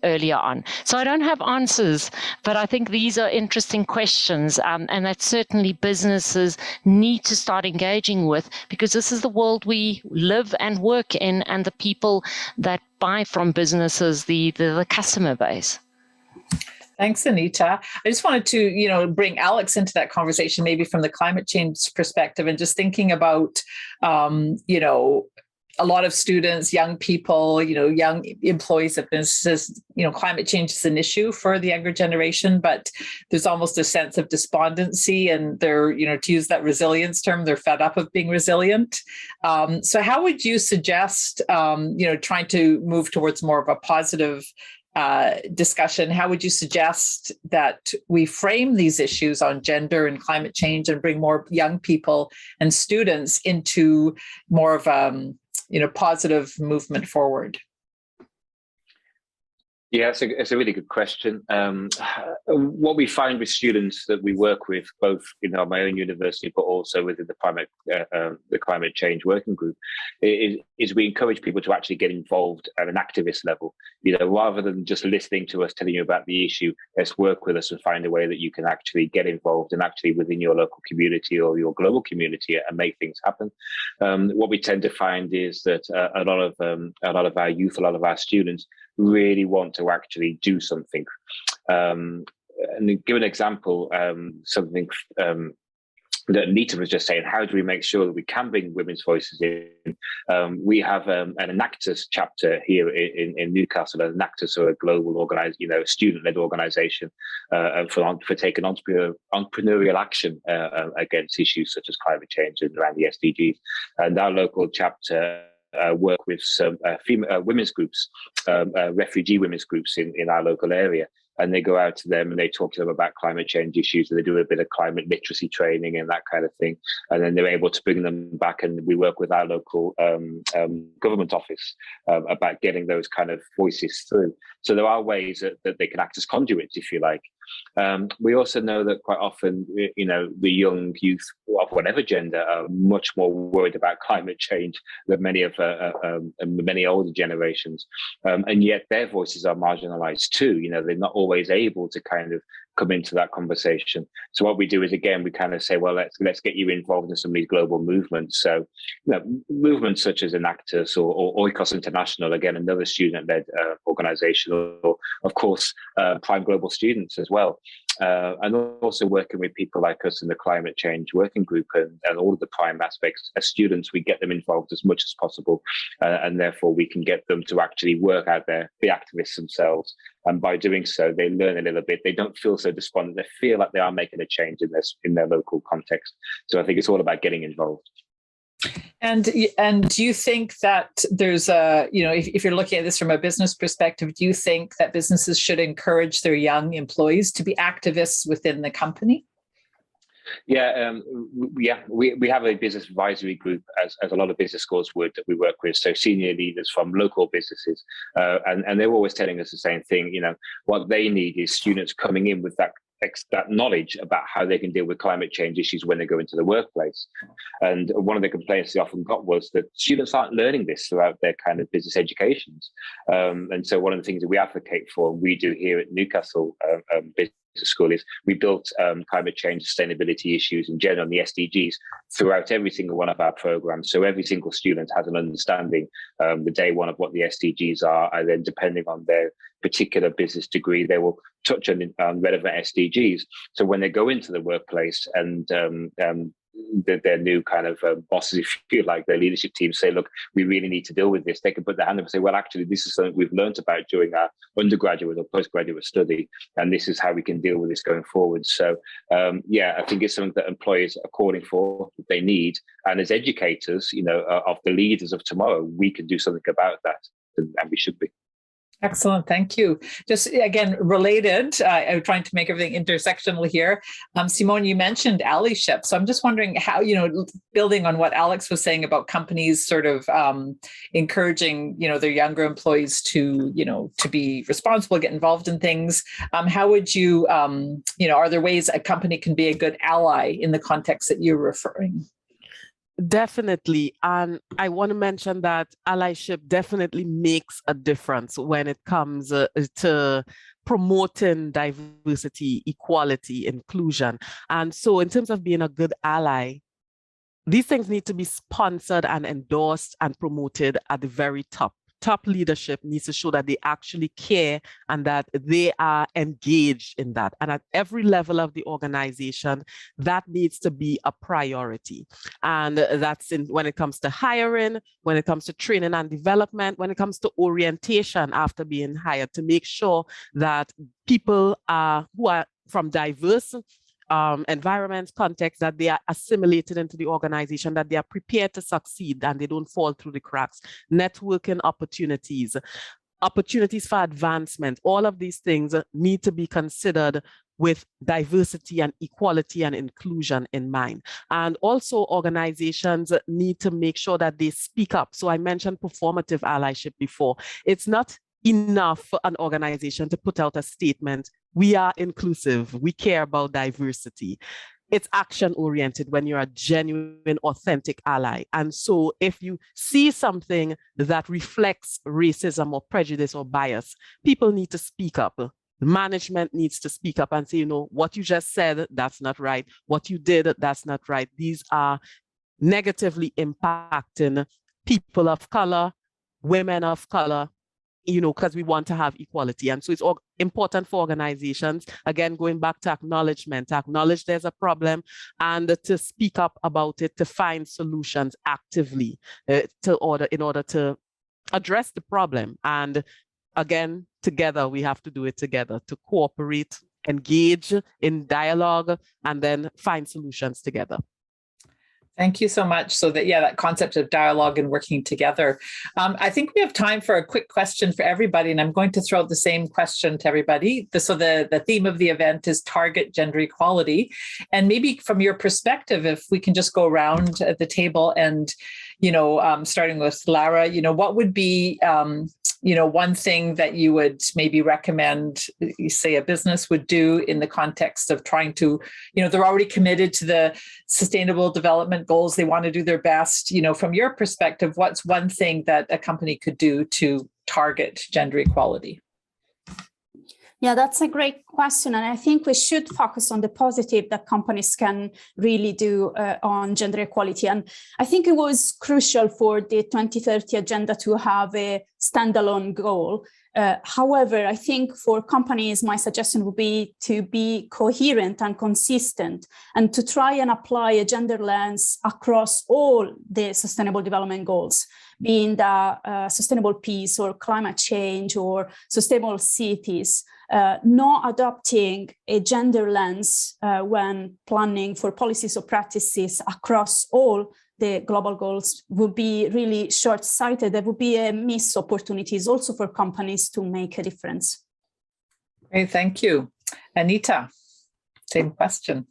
earlier on. So I don't have answers, but I think these are interesting questions, and that certainly businesses need to start engaging with, because this is the world we live and work in, and the people that buy from businesses, the customer base. Thanks, Anita. I just wanted to, bring Alex into that conversation, maybe from the climate change perspective, and just thinking about, a lot of students, young people, young employees of businesses, climate change is an issue for the younger generation, but there's almost a sense of despondency, and they're, to use that resilience term, they're fed up of being resilient. So how would you suggest, trying to move towards more of a positive discussion, how would you suggest that we frame these issues on gender and climate change and bring more young people and students into more of positive movement forward? Yeah, it's a really good question. What we find with students that we work with, both in my own university, but also within the climate change working group, is we encourage people to actually get involved at an activist level. Rather than just listening to us telling you about the issue, let's work with us and find a way that you can actually get involved and actually within your local community or your global community and make things happen. What we tend to find is that a lot of our youth, a lot of our students really want to actually do something. And to give an example, something that Anita was just saying, how do we make sure that we can bring women's voices in? We have an Enactus chapter here in Newcastle. Enactus are a global organized, student-led organization for taking entrepreneurial action against issues such as climate change and around the SDGs. And our local chapter work with some female women's groups, refugee women's groups in our local area. And they go out to them and they talk to them about climate change issues, and they do a bit of climate literacy training and that kind of thing. And then they're able to bring them back, and we work with our local government office about getting those kind of voices through. So there are ways that they can act as conduits, if you like. We also know that quite often, the young youth of whatever gender are much more worried about climate change than many older generations, and yet their voices are marginalized too. They're not always able to kind of come into that conversation. So what we do is, again, we kind of say, well, let's get you involved in some of these global movements. So movements such as Enactus or Oikos International, again, another student-led organization, or of course Prime Global Students as well. and also working with people like us in the climate change working group and all of the prime aspects. As students, we get them involved as much as possible, and therefore we can get them to actually work out there, be activists themselves. And by doing so, they learn a little bit. They don't feel so despondent. They feel like they are making a change in their local context. So I think it's all about getting involved. And do you think that there's if you're looking at this from a business perspective, do you think that businesses should encourage their young employees to be activists within the company? Yeah, we have a business advisory group, as a lot of business schools would, that we work with. So senior leaders from local businesses, and they're always telling us the same thing. What they need is students coming in with that knowledge about how they can deal with climate change issues when they go into the workplace. And one of the complaints they often got was that students aren't learning this throughout their kind of business educations. And so one of the things that we advocate for, and we do here at Newcastle Business School, is we built climate change sustainability issues in general, and the SDGs, throughout every single one of our programs. So every single student has an understanding the day one of what the SDGs are, and then depending on their particular business degree, they will touch on relevant SDGs. So when they go into the workplace and their new kind of bosses, if you like, their leadership team say, look, we really need to deal with this, they can put their hand up and say, well, actually, this is something we've learned about during our undergraduate or postgraduate study, and this is how we can deal with this going forward. So, I think it's something that employers are calling for, that they need. And as educators, of the leaders of tomorrow, we can do something about that, and we should be. Excellent. Thank you. Just again, related, I'm trying to make everything intersectional here. Simone, you mentioned allyship. So I'm just wondering how, building on what Alex was saying about companies sort of encouraging, their younger employees to be responsible, get involved in things. How would you, are there ways a company can be a good ally in the context that you're referring? Definitely. And I want to mention that allyship definitely makes a difference when it comes to promoting diversity, equality, inclusion. And so in terms of being a good ally, these things need to be sponsored and endorsed and promoted at the very top. Top leadership needs to show that they actually care and that they are engaged in that. And at every level of the organization, that needs to be a priority. And that's when it comes to hiring, when it comes to training and development, when it comes to orientation after being hired, to make sure that people who are from diverse environments, contexts, that they are assimilated into the organization, that they are prepared to succeed and they don't fall through the cracks. Networking opportunities for advancement, all of these things need to be considered with diversity and equality and inclusion in mind. And also organizations need to make sure that they speak up. So I mentioned performative allyship before. It's not enough for an organization to put out a statement, we are inclusive, we care about diversity. It's action-oriented when you're a genuine, authentic ally. And so if you see something that reflects racism or prejudice or bias, people need to speak up. The management needs to speak up and say, what you just said, that's not right. What you did, that's not right. These are negatively impacting people of color, women of color, because we want to have equality. And so it's important for organizations, again, going back to acknowledgement, to acknowledge there's a problem and to speak up about it, to find solutions actively in order to address the problem. And again, together, we have to do it together, to cooperate, engage in dialogue, and then find solutions together. Thank you so much. So that concept of dialogue and working together. I think we have time for a quick question for everybody, and I'm going to throw out the same question to everybody. So the theme of the event is target gender equality. And maybe from your perspective, if we can just go around at the table and, starting with Lara, what would be, one thing that you would maybe recommend, you say a business would do in the context of trying to, they're already committed to the sustainable development goals. They want to do their best. From your perspective, what's one thing that a company could do to target gender equality? Yeah, that's a great question. And I think we should focus on the positive that companies can really do on gender equality. And I think it was crucial for the 2030 agenda to have a standalone goal. However, I think for companies, my suggestion would be to be coherent and consistent and to try and apply a gender lens across all the sustainable development goals, being the sustainable peace or climate change or sustainable cities. Not adopting a gender lens when planning for policies or practices across all the global goals would be really short-sighted. There would be a missed opportunities also for companies to make a difference. Great, thank you. Anita, same question.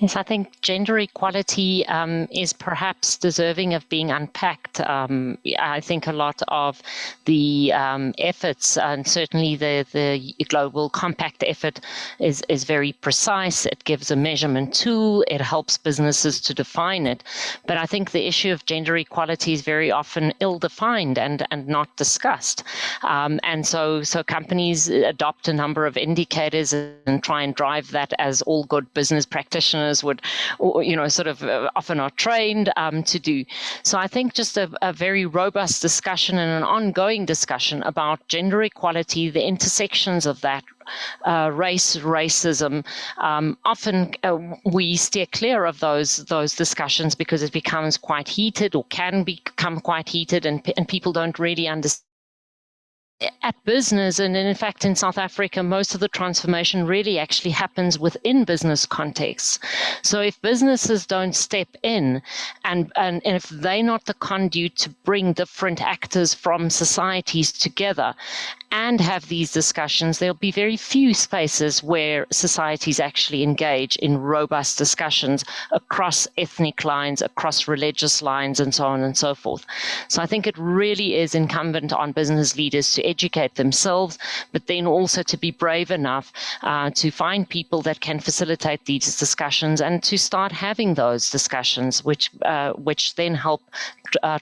Yes, I think gender equality is perhaps deserving of being unpacked. I think a lot of the efforts, and certainly the Global Compact effort, is very precise. It gives a measurement tool. It helps businesses to define it. But I think the issue of gender equality is very often ill-defined and not discussed. And so companies adopt a number of indicators and try and drive that, as all good business practitioners would, sort of often are trained to do. So I think just a very robust discussion and an ongoing discussion about gender equality, the intersections of that, race, racism. Often we steer clear of those discussions because it becomes quite heated, or can become quite heated, and people don't really understand. At business, and in fact in South Africa, most of the transformation really actually happens within business contexts. So if businesses don't step in and if they're not the conduit to bring different actors from societies together and have these discussions, there'll be very few spaces where societies actually engage in robust discussions across ethnic lines, across religious lines, and so on and so forth. So I think it really is incumbent on business leaders to educate themselves, but then also to be brave enough to find people that can facilitate these discussions and to start having those discussions, which then help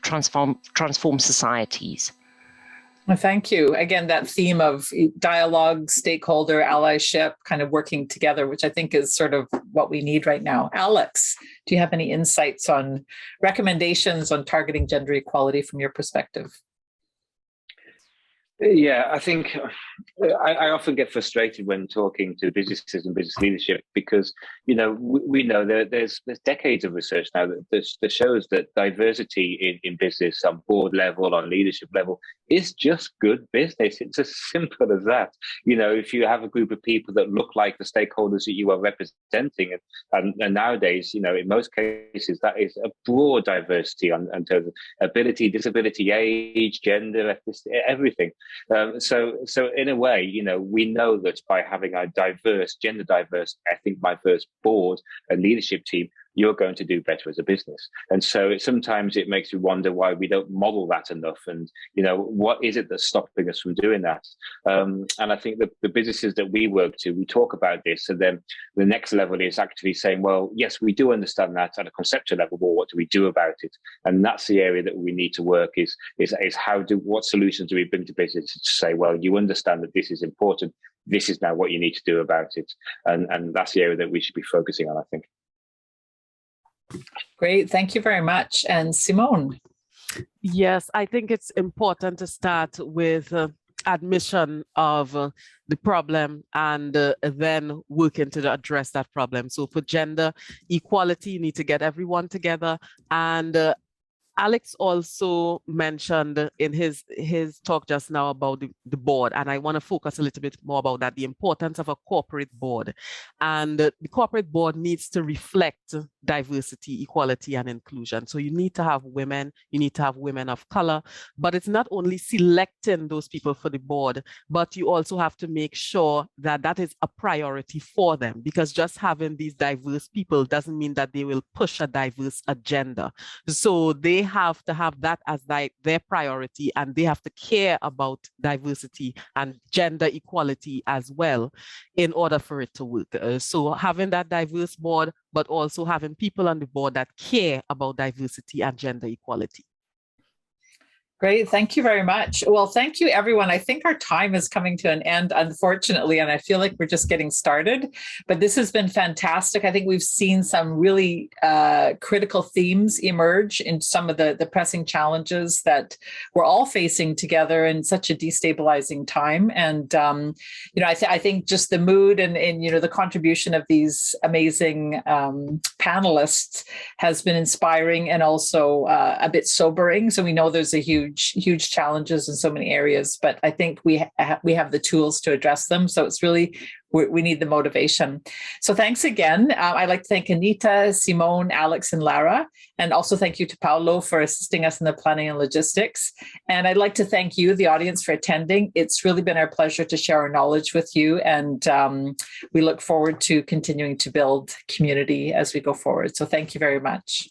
transform societies. Well, thank you. Again, that theme of dialogue, stakeholder, allyship, kind of working together, which I think is sort of what we need right now. Alex, do you have any insights on recommendations on targeting gender equality from your perspective? Yeah, I think I often get frustrated when talking to businesses and business leadership because, we know that there's decades of research now that shows that diversity in business on board level, on leadership level, is just good business. It's as simple as that. If you have a group of people that look like the stakeholders that you are representing, and nowadays, in most cases, that is a broad diversity in terms of ability, disability, age, gender, ethnicity, everything. So in a way, we know that by having a gender diverse, ethnic diverse board and leadership team, you're going to do better as a business. And so sometimes it makes you wonder why we don't model that enough. And, what is it that's stopping us from doing that? And I think the businesses that we work to, we talk about this. And then the next level is actually saying, well, yes, we do understand that at a conceptual level, but what do we do about it? And that's the area that we need to work is what solutions do we bring to business to say, well, you understand that this is important. This is now what you need to do about it. And that's the area that we should be focusing on, I think. Great, thank you very much. And Simone? Yes, I think it's important to start with admission of the problem and then working to address that problem. So for gender equality, you need to get everyone together. And Alex also mentioned in his talk just now about the board, and I want to focus a little bit more about that, the importance of a corporate board. And the corporate board needs to reflect diversity, equality, and inclusion. So you need to have women, you need to have women of color, but it's not only selecting those people for the board, but you also have to make sure that that is a priority for them, because just having these diverse people doesn't mean that they will push a diverse agenda. So they have to have that as their priority, and they have to care about diversity and gender equality as well in order for it to work. So having that diverse board, but also having people on the board that care about diversity and gender equality. Great. Thank you very much. Well, thank you, everyone. I think our time is coming to an end, unfortunately, and I feel like we're just getting started. But this has been fantastic. I think we've seen some really critical themes emerge in some of the pressing challenges that we're all facing together in such a destabilizing time. And, I think just the mood and the contribution of these amazing panelists has been inspiring and also a bit sobering. So we know there's a huge challenges in so many areas, but I think we have the tools to address them. So it's really, we need the motivation. So thanks again. I'd like to thank Anita, Simone, Alex, and Lara. And also thank you to Paolo for assisting us in the planning and logistics. And I'd like to thank you, the audience, for attending. It's really been our pleasure to share our knowledge with you. And we look forward to continuing to build community as we go forward. So thank you very much.